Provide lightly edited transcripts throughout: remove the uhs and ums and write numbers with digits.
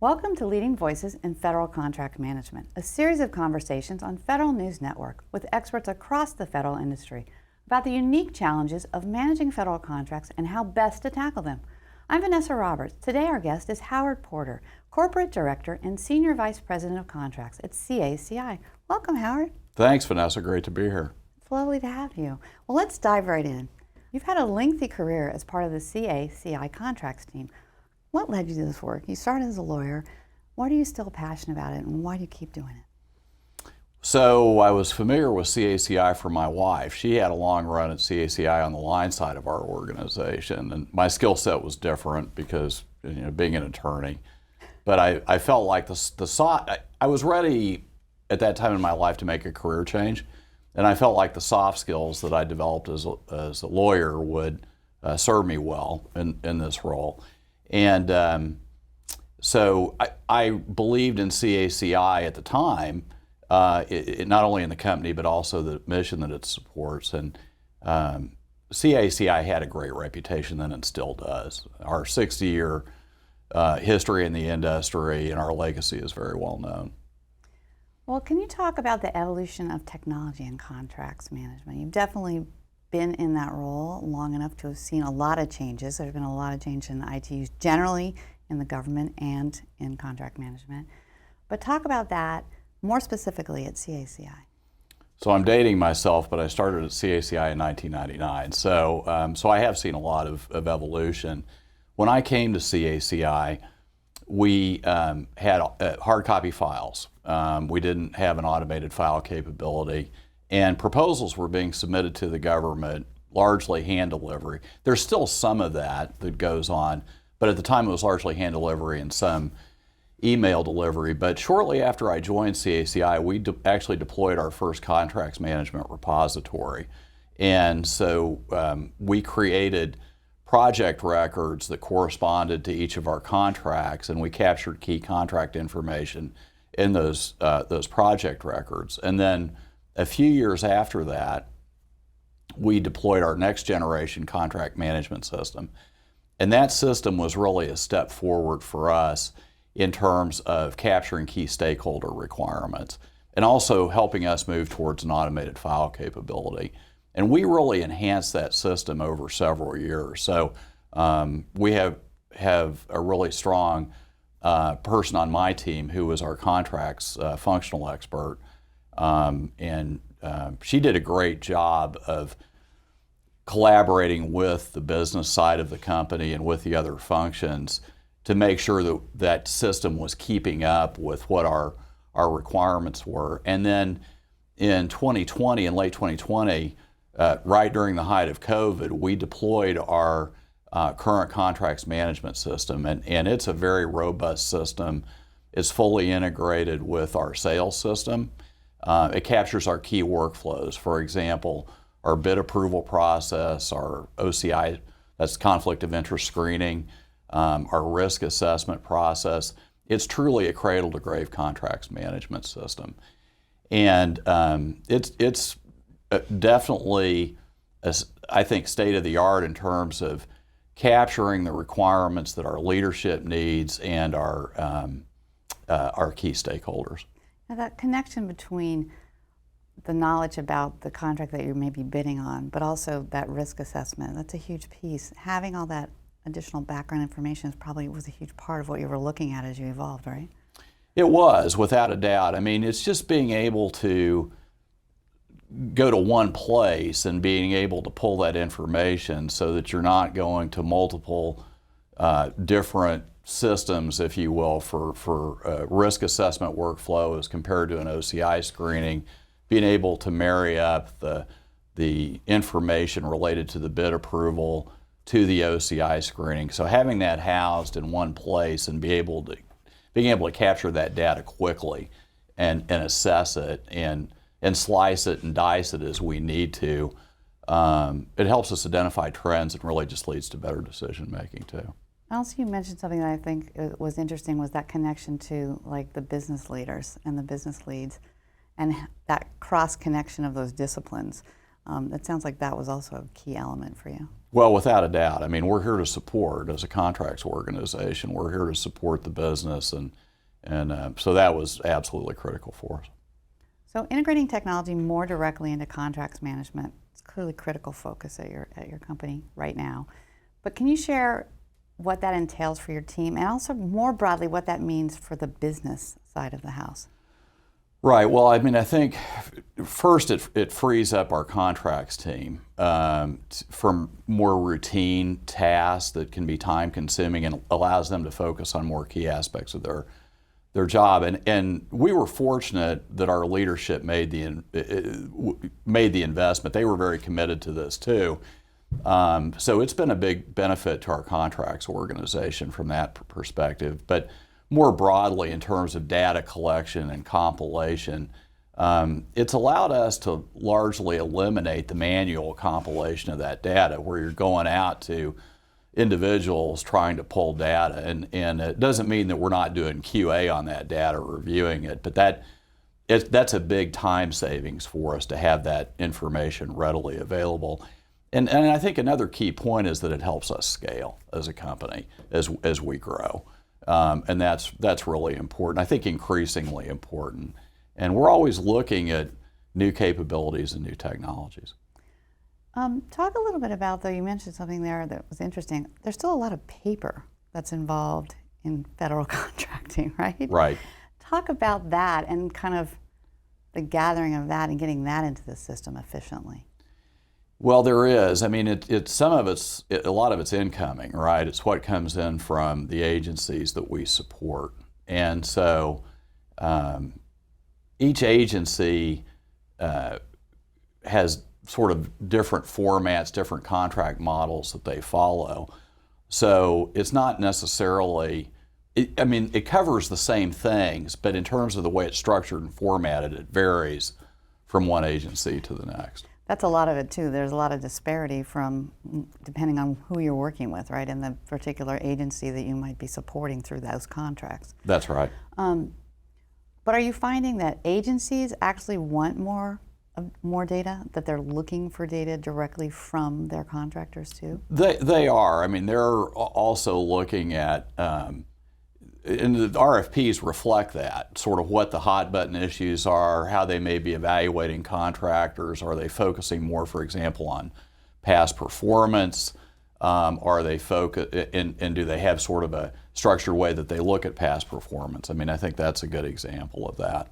Welcome to Leading Voices in Federal Contract Management, a series of conversations on Federal News Network with experts across the federal industry about the unique challenges of managing federal contracts and how best to tackle them. I'm Vanessa Roberts. Today our guest is Howard Porter, Corporate Director and Senior Vice President of Contracts at CACI. Welcome, Howard. Thanks, Vanessa. Great to be here. It's lovely to have you. Well, let's dive right in. You've had a lengthy career as part of the CACI contracts team. What led you to this work? You started as a lawyer. Why are you still passionate about it, and why do you keep doing it? So I was familiar with CACI from my wife. She had a long run at CACI on the line side of our organization, and my skill set was different because, being an attorney. But I felt like I was ready at that time in my life to make a career change, and I felt like the soft skills that I developed as a lawyer would serve me well in this role. And so I believed in CACI at the time, not only in the company, but also the mission that it supports. And CACI had a great reputation then and still does. Our 60-year history in the industry and our legacy is very well known. Well, can you talk about the evolution of technology in contracts management? You've definitely been in that role long enough to have seen a lot of changes. There's been a lot of change in IT use generally in the government and in contract management. But talk about that more specifically at CACI. So I'm dating myself, but I started at CACI in 1999. So I have seen a lot of evolution. When I came to CACI, we had hard copy files. We didn't have an automated file capability. And proposals were being submitted to the government, largely hand delivery. There's still some of that goes on, but at the time it was largely hand delivery and some email delivery. But shortly after I joined CACI, we actually deployed our first contracts management repository. And so we created project records that corresponded to each of our contracts, and we captured key contract information in those project records. And then a few years after that, we deployed our next generation contract management system. And that system was really a step forward for us in terms of capturing key stakeholder requirements and also helping us move towards an automated file capability. And we really enhanced that system over several years. So we have a really strong person on my team who is our contracts functional expert. And she did a great job of collaborating with the business side of the company and with the other functions to make sure that that system was keeping up with what our requirements were. And then in 2020, in late 2020, right during the height of COVID, we deployed our current contracts management system, and it's a very robust system. It's fully integrated with our sales system. It captures our key workflows. For example, our bid approval process, our OCI, that's conflict of interest screening, our risk assessment process. It's truly a cradle-to-grave contracts management system. And it's definitely, I think, state-of-the-art in terms of capturing the requirements that our leadership needs and our key stakeholders. Now that connection between the knowledge about the contract that you're maybe bidding on, but also that risk assessment, that's a huge piece. Having all that additional background information was a huge part of what you were looking at as you evolved, right? It was, without a doubt. I mean, it's just being able to go to one place and being able to pull that information so that you're not going to multiple different systems, if you will, for risk assessment workflow as compared to an OCI screening, being able to marry up the information related to the bid approval to the OCI screening. So having that housed in one place and being able to capture that data quickly and assess it and slice it and dice it as we need to, it helps us identify trends and really just leads to better decision making too. Also, you mentioned something that I think was interesting, was that connection to like the business leaders and the business leads and that cross connection of those disciplines. It sounds like that was also a key element for you. Well, without a doubt. I mean, we're here to support, as a contracts organization, we're here to support the business, and so that was absolutely critical for us. So integrating technology more directly into contracts management is clearly a critical focus at your company right now. But can you share what that entails for your team, and also more broadly what that means for the business side of the house? Right. Well, I mean, I think first it frees up our contracts team from more routine tasks that can be time consuming, and allows them to focus on more key aspects of their job. And we were fortunate that our leadership made the investment. They were very committed to this too. So it's been a big benefit to our contracts organization from that perspective. But more broadly, in terms of data collection and compilation, it's allowed us to largely eliminate the manual compilation of that data, where you're going out to individuals trying to pull data. And it doesn't mean that we're not doing QA on that data, reviewing it, but that's a big time savings for us to have that information readily available. And I think another key point is that it helps us scale as a company as we grow. And that's really important. I think increasingly important. And we're always looking at new capabilities and new technologies. Talk a little bit about, though, you mentioned something there that was interesting. There's still a lot of paper that's involved in federal contracting, right? Right. Talk about that and kind of the gathering of that and getting that into the system efficiently. Well, there is. I mean, a lot of it's incoming, right? It's what comes in from the agencies that we support. And so each agency has sort of different formats, different contract models that they follow. So it's not necessarily, it covers the same things, but in terms of the way it's structured and formatted, it varies from one agency to the next. That's a lot of it too. There's a lot of disparity from depending on who you're working with, right, in the particular agency that you might be supporting through those contracts. That's right. But are you finding that agencies actually want more data, that they're looking for data directly from their contractors too? They are. I mean, they're also looking at, and the RFPs reflect that, sort of what the hot button issues are, how they may be evaluating contractors. Are they focusing more, for example, on past performance? Are they and do they have sort of a structured way that they look at past performance? I mean, I think that's a good example of that.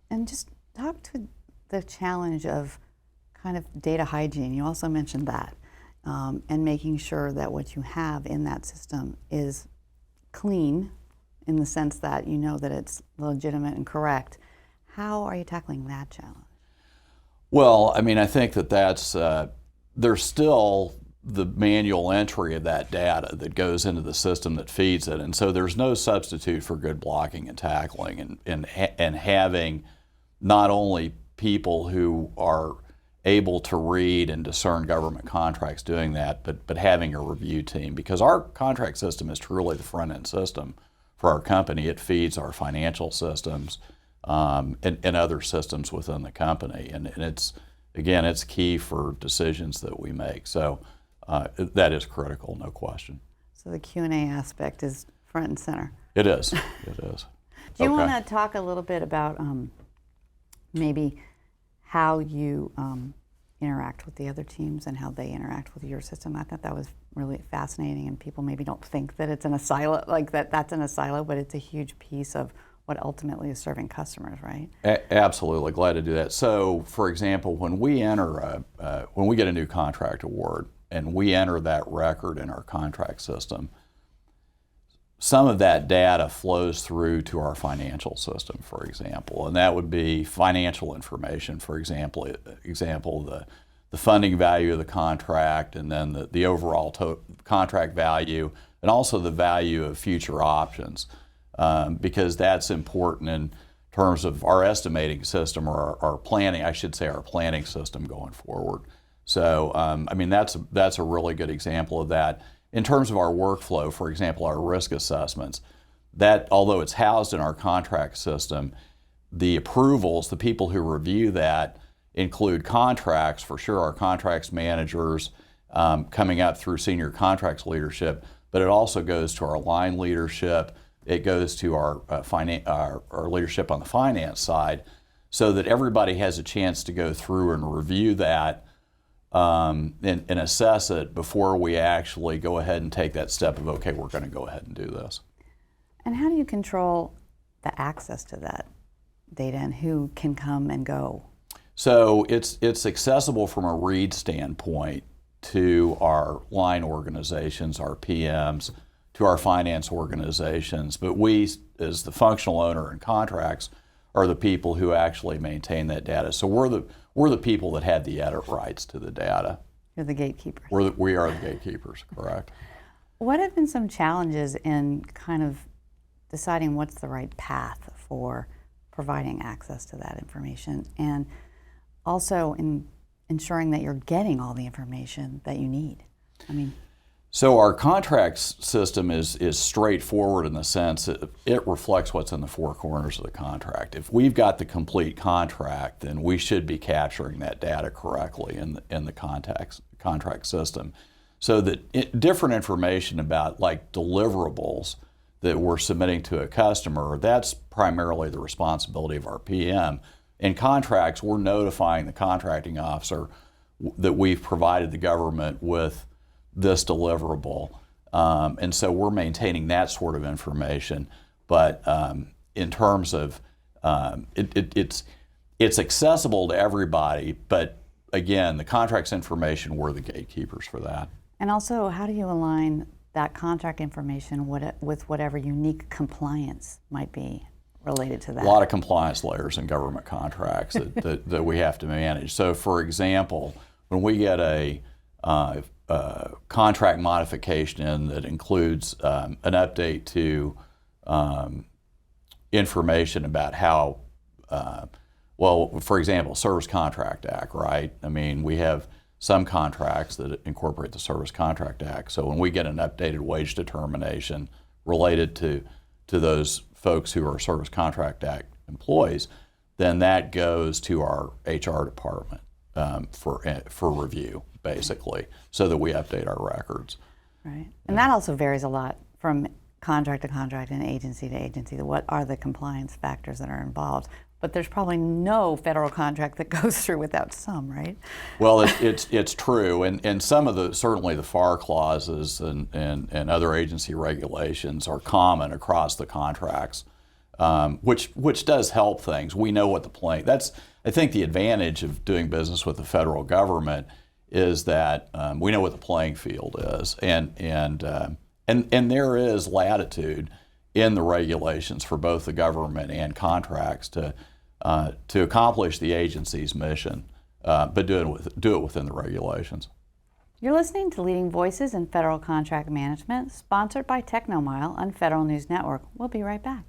And just talk to the challenge of kind of data hygiene. You also mentioned that, and making sure that what you have in that system is clean, in the sense that you know that it's legitimate and correct. How are you tackling that challenge? Well, I mean, I think that's, there's still the manual entry of that data that goes into the system that feeds it. And so there's no substitute for good blocking and tackling, and having not only people who are able to read and discern government contracts doing that, but having a review team, because our contract system is truly the front end system for our company. It feeds our financial systems and other systems within the company. And it's, again, it's key for decisions that we make. So that is critical, no question. So the Q&A aspect is front and center. It is. It is. Do you want to talk a little bit about maybe how you interact with the other teams and how they interact with your system? I thought that was really fascinating, and people maybe don't think that it's in a silo, like that's in a silo, but it's a huge piece of what ultimately is serving customers, right? Absolutely, glad to do that. So, for example, when we enter, when we get a new contract award and we enter that record in our contract system, some of that data flows through to our financial system, for example, and that would be financial information. For example, the funding value of the contract, and then the overall contract value, and also the value of future options, because that's important in terms of our estimating system, or our planning, I should say, our planning system going forward. So, I mean, that's a really good example of that. In terms of our workflow, for example, our risk assessments, that although it's housed in our contract system, the approvals, the people who review that, include contracts, for sure, our contracts managers coming up through senior contracts leadership, but it also goes to our line leadership. It goes to our leadership on the finance side, so that everybody has a chance to go through and review that and assess it before we actually go ahead and take that step of, okay, we're going to go ahead and do this. And how do you control the access to that data and who can come and go? So it's accessible from a read standpoint to our line organizations, our PMs, to our finance organizations. But we, as the functional owner in contracts, are the people who actually maintain that data. So we're the people that have the edit rights to the data. You're the gatekeepers. We are the gatekeepers, correct. What have been some challenges in kind of deciding what's the right path for providing access to that information, and also in ensuring that you're getting all the information that you need? I mean, so our contracts system is straightforward in the sense that it reflects what's in the four corners of the contract. If we've got the complete contract, then we should be capturing that data correctly in the contract system. So that different information about, like, deliverables that we're submitting to a customer, that's primarily the responsibility of our PM. In contracts, we're notifying the contracting officer that we've provided the government with this deliverable. And so we're maintaining that sort of information. But in terms of, it's accessible to everybody, but again, the contracts information, we're the gatekeepers for that. and also, how do you align that contract information with whatever unique compliance might be related to that? A lot of compliance layers in government contracts that we have to manage. So, for example, when we get a contract modification in that includes an update to information about how, well, for example, Service Contract Act, right? I mean, we have some contracts that incorporate the Service Contract Act. So when we get an updated wage determination related to those folks who are Service Contract Act employees, then that goes to our HR department for review, basically, so that we update our records. Right. And that also varies a lot from contract to contract and agency to agency. What are the compliance factors that are involved? But there's probably no federal contract that goes through without some, right? Well, it's true, and some of the, certainly the FAR clauses and other agency regulations are common across the contracts, which does help things. We know what the playing. That's, I think, the advantage of doing business with the federal government is that we know what the playing field is, and there is latitude in the regulations for both the government and contracts to accomplish the agency's mission, but do it within the regulations. You're listening to Leading Voices in Federal Contract Management, sponsored by Technomile on Federal News Network. We'll be right back.